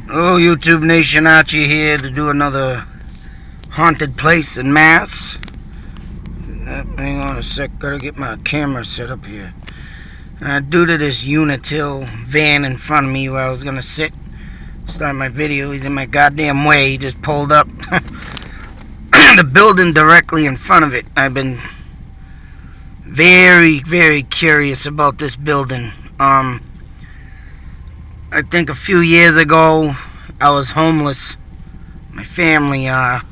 Hello, YouTube Nation, Archie here to do another haunted place in Mass. Hang on a sec, gotta get my camera set up here. Due to this Unitil van in front of me where I was gonna start my video, he's in my goddamn way. He just pulled up the building directly in front of it. I've been very, very curious about this building. I think a few years ago, I was homeless. My family, and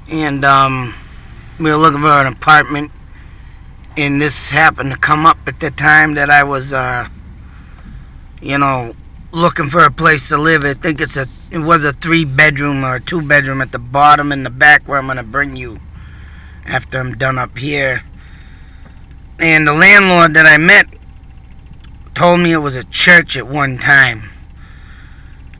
we were looking for an apartment, and this happened to come up at the time that I was, looking for a place to live. I think it was a 3-bedroom or a 2-bedroom at the bottom and the back where I'm gonna bring you after I'm done up here. And the landlord that I met told me it was a church at one time.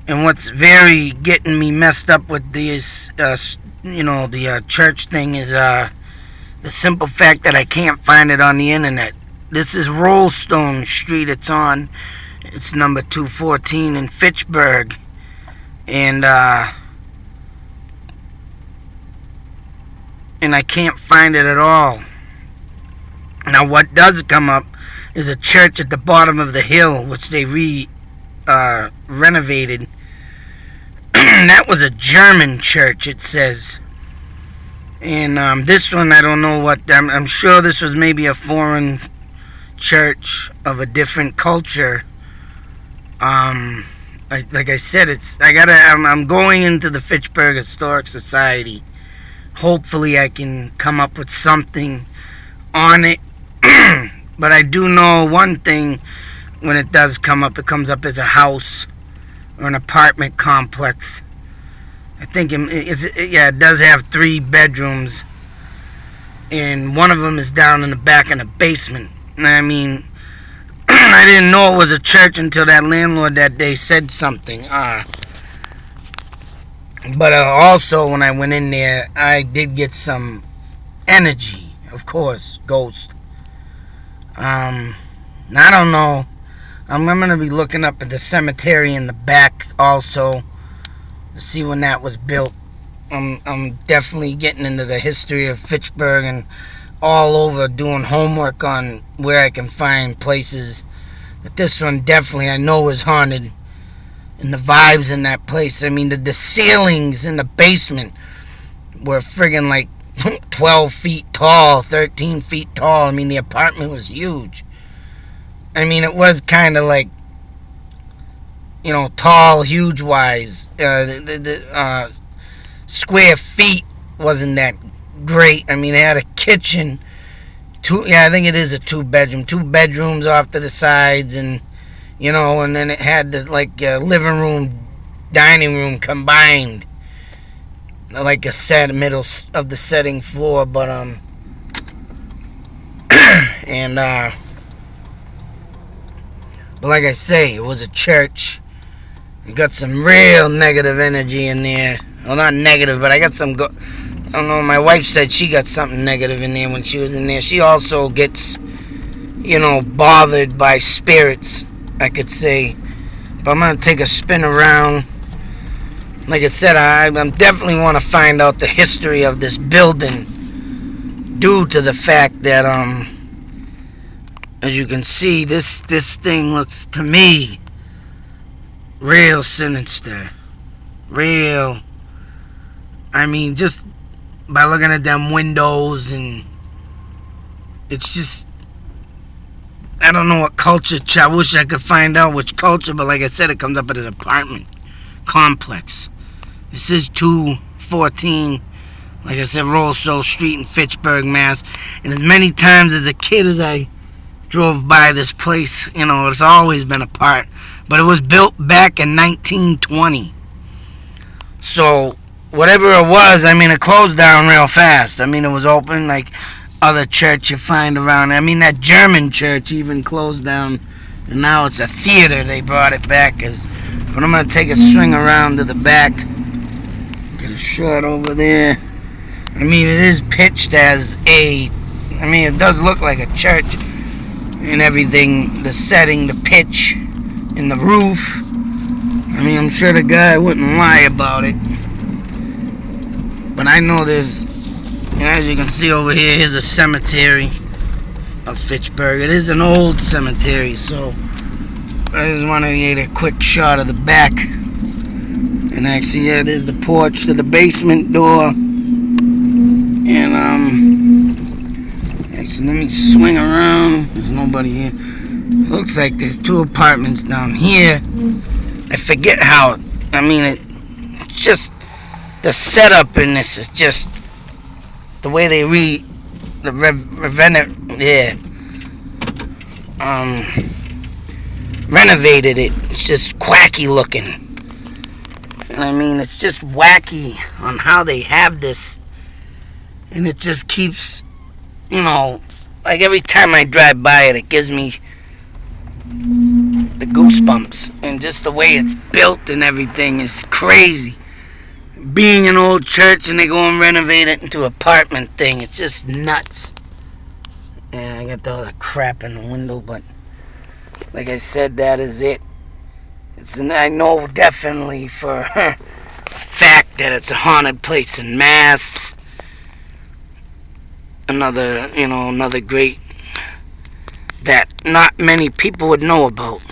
And what's very getting me messed up with this, the church thing is the simple fact that I can't find it on the internet. This is Rollstone Street it's on. It's number 214 in Fitchburg. And I can't find it at all. Now what does come up is a church at the bottom of the hill, which they renovated. That was a German church, it says. And this one, I don't know what. I'm sure this was maybe a foreign church of a different culture. Like I said, I'm going into the Fitchburg Historic Society. Hopefully, I can come up with something on it. But I do know one thing: when it does come up, it comes up as a house or an apartment complex. I think it does have 3 bedrooms, and one of them is down in the back in the basement. I mean, I didn't know it was a church until that landlord that day said something. But also, when I went in there, I did get some energy, of course, ghost. I don't know. I'm going to be looking up at the cemetery in the back also to see when that was built. I'm definitely getting into the history of Fitchburg and all over doing homework on where I can find places. But this one definitely I know is haunted. And the vibes in that place. I mean, the ceilings in the basement were friggin' like 12 feet tall, 13 feet tall. I mean, the apartment was huge. I mean, it was kind of like, tall, huge-wise. The square feet wasn't that great. I mean, it had a kitchen. I think it is a 2-bedroom. 2 bedrooms off to the sides, and, and then it had the, living room, dining room combined. Like a middle of the setting floor, but, but like I say, it was a church. It got some real negative energy in there. Well, not negative, but I got some I don't know, my wife said she got something negative in there when she was in there. She also gets, bothered by spirits, I could say. But I'm going to take a spin around. Like I said, I definitely want to find out the history of this building, due to the fact that, as you can see, this thing looks to me real sinister. Real. I mean, just by looking at them windows, and it's just, I don't know what culture. I wish I could find out which culture, but like I said, it comes up at an apartment complex. This is 214, like I said, Rollstone Street in Fitchburg, Mass. And as many times as a kid as I drove by this place, it's always been a part. But it was built back in 1920. So, whatever it was, I mean, it closed down real fast. I mean, it was open like other church you find around. I mean, that German church even closed down, and now it's a theater. They brought it back as. But I'm going to take a swing around to the back. Get a shot over there. I mean, it is pitched as it does look like a church and everything. The setting, the pitch, and the roof. I mean, I'm sure the guy wouldn't lie about it. But I know there's, as you can see over here, here's a cemetery of Fitchburg. It is an old cemetery, so I just want to get a quick shot of the back. And actually, yeah, there's the porch to the basement door. And actually, let me swing around. There's nobody here. It looks like there's 2 apartments down here. I forget how. I mean, it's just the setup in this is just the way they renovated it. It's just quacky looking. And I mean, it's just wacky on how they have this. And it just keeps, like every time I drive by it, it gives me the goosebumps. And just the way it's built and everything is crazy. Being an old church and they go and renovate it into an apartment thing, it's just nuts. Yeah, I got all the crap in the window, but like I said, that is it. I know definitely for a fact that it's a haunted place in Mass. Another great that not many people would know about.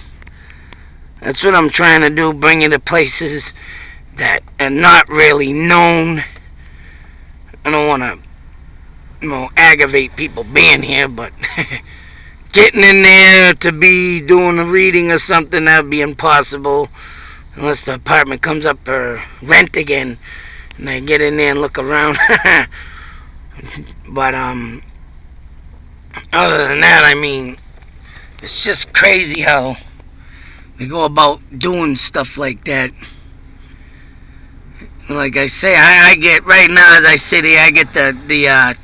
That's what I'm trying to do, bring you to places that are not really known. I don't want to, aggravate people being here, but getting in there to be doing a reading or something, that would be impossible unless the apartment comes up for rent again and I get in there and look around. But other than that, I mean, it's just crazy how they go about doing stuff like that. Like I say, I get right now as I sit here, I get the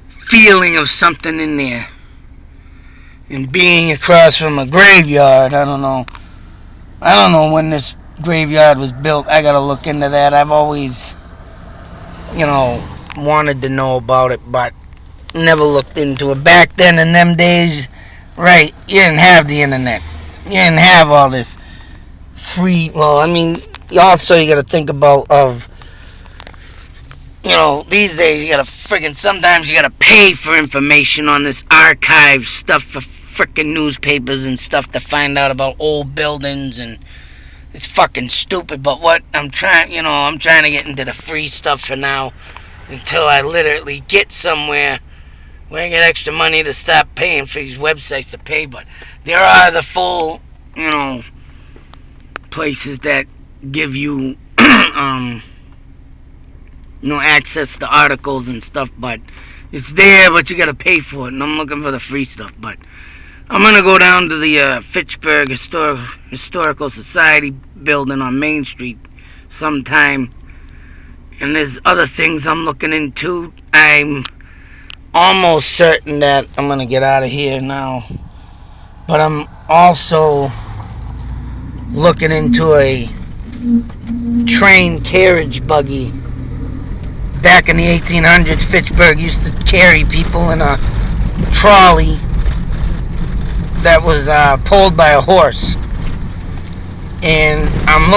feeling of something in there. And being across from a graveyard, I don't know when this graveyard was built. I gotta look into that. I've always, wanted to know about it, but never looked into it. Back then, in them days, right, you didn't have the internet. You didn't have all this free, also you gotta think about these days you gotta sometimes you gotta pay for information on this archive stuff for frickin' newspapers and stuff to find out about old buildings, and it's fucking stupid. But what I'm trying to get into the free stuff for now until I literally get somewhere where I get extra money to stop paying for these websites to pay. But there are the full, places that give you access to articles and stuff, but it's there, but you gotta pay for it, and I'm looking for the free stuff. But I'm gonna go down to the Fitchburg Historical Society building on Main Street sometime, and there's other things I'm looking into. I'm almost certain that I'm gonna get out of here now, but I'm also looking into a train carriage buggy. Back in the 1800s, Fitchburg used to carry people in a trolley that was pulled by a horse. And I'm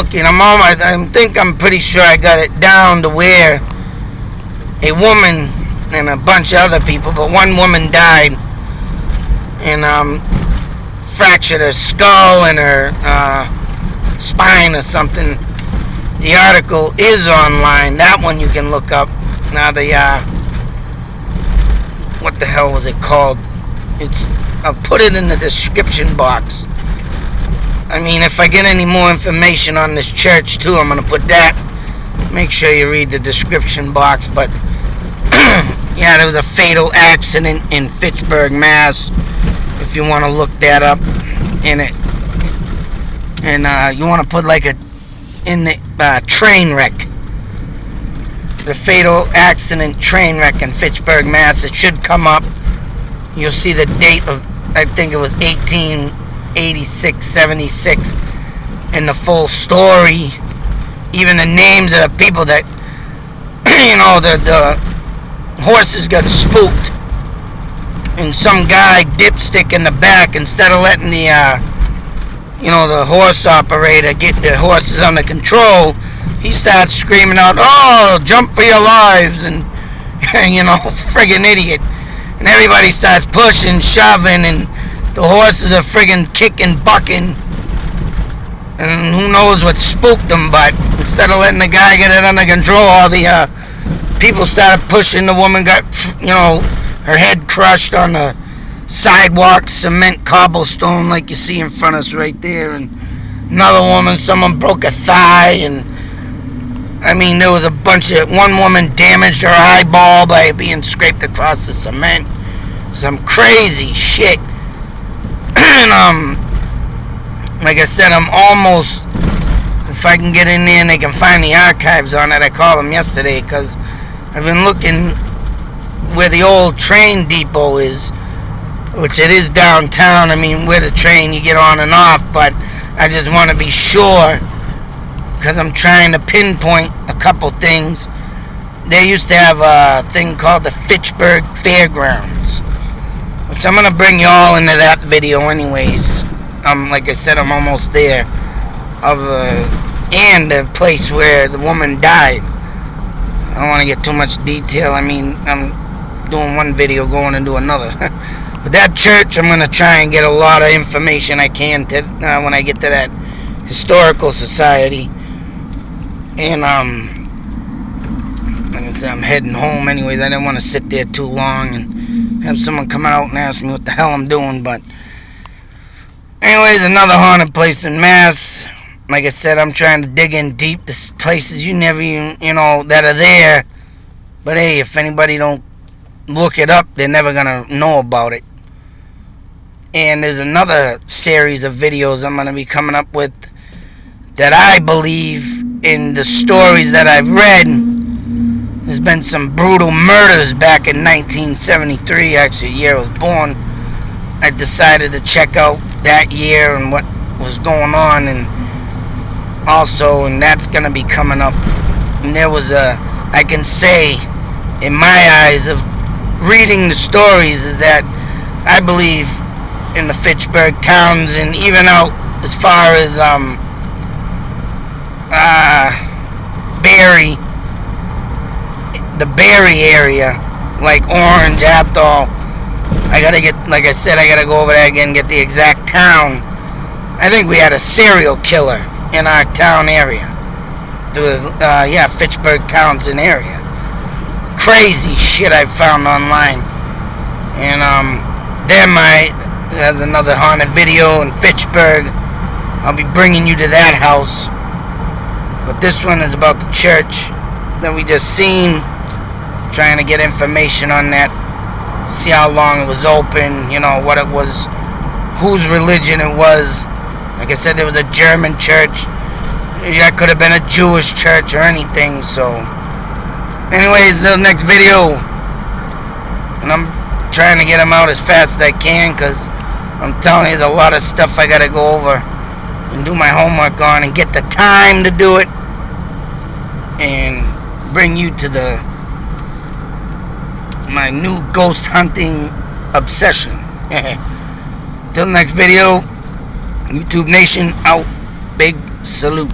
pretty sure I got it down to where a woman and a bunch of other people, but one woman died and fractured her skull and her spine or something. The article is online. That one you can look up. Now what the hell was it called? I'll put it in the description box. I mean, if I get any more information on this church too, I'm gonna put that. Make sure you read the description box. But yeah, there was a fatal accident in Fitchburg, Mass. If you want to look that up in it, and you want to put in the train wreck. The fatal accident train wreck in Fitchburg, Mass. It should come up. You'll see the date of, I think it was 1886, 76, and the full story. Even the names of the people that, the horses got spooked. And some guy dipstick in the back, instead of letting the the horse operator, get the horses under control, he starts screaming out, "Oh, jump for your lives!" And friggin' idiot. And everybody starts pushing, shoving, and the horses are friggin' kicking, bucking. And who knows what spooked them, but instead of letting the guy get it under control, all the people started pushing. The woman got, her head crushed on the sidewalk, cement cobblestone like you see in front of us right there. And another woman, someone broke a thigh, and there was a bunch of, one woman damaged her eyeball by being scraped across the cement. Some crazy shit. And like I said, I'm almost, if I can get in there and they can find the archives on it, I called them yesterday, because I've been looking where the old train depot is, which it is downtown. Where the train you get on and off, but I just want to be sure, because I'm trying to pinpoint a couple things. They used to have a thing called the Fitchburg Fairgrounds, which I'm going to bring you all into that video anyways. Like I said, I'm almost there. And the place where the woman died. I don't want to get too much detail. I'm doing one video, going into another. But that church, I'm going to try and get a lot of information I can to, when I get to that historical society. And like I said, I'm heading home anyways. I didn't want to sit there too long and have someone come out and ask me what the hell I'm doing. But anyways, another haunted place in Mass. Like I said, I'm trying to dig in deep. There's places you never even, that are there. But hey, if anybody don't look it up, they're never gonna know about it. And there's another series of videos I'm gonna be coming up with that I believe, in the stories that I've read, there's been some brutal murders back in 1973, actually, the year I was born. I decided to check out that year and what was going on, and that's gonna be coming up. And there was I can say, in my eyes, of reading the stories, is that I believe in the Fitchburg towns, and even out as far as the Barry area, like Orange, Athol. I gotta get, like I said, I gotta go over there again and get the exact town. I think we had a serial killer in our town area. Fitchburg Townsend area. Crazy shit I found online. And there's another haunted video in Fitchburg. I'll be bringing you to that house. But this one is about the church that we just seen. Trying to get information on that. See how long it was open, what it was, whose religion it was. Like I said, there was a German church. That could have been a Jewish church or anything. So anyways, the next video, and I'm trying to get them out as fast as I can, because I'm telling you, there's a lot of stuff I gotta go over and do my homework on, and get the time to do it, and bring you to my new ghost hunting obsession. Till the next video, YouTube Nation out. Big salute.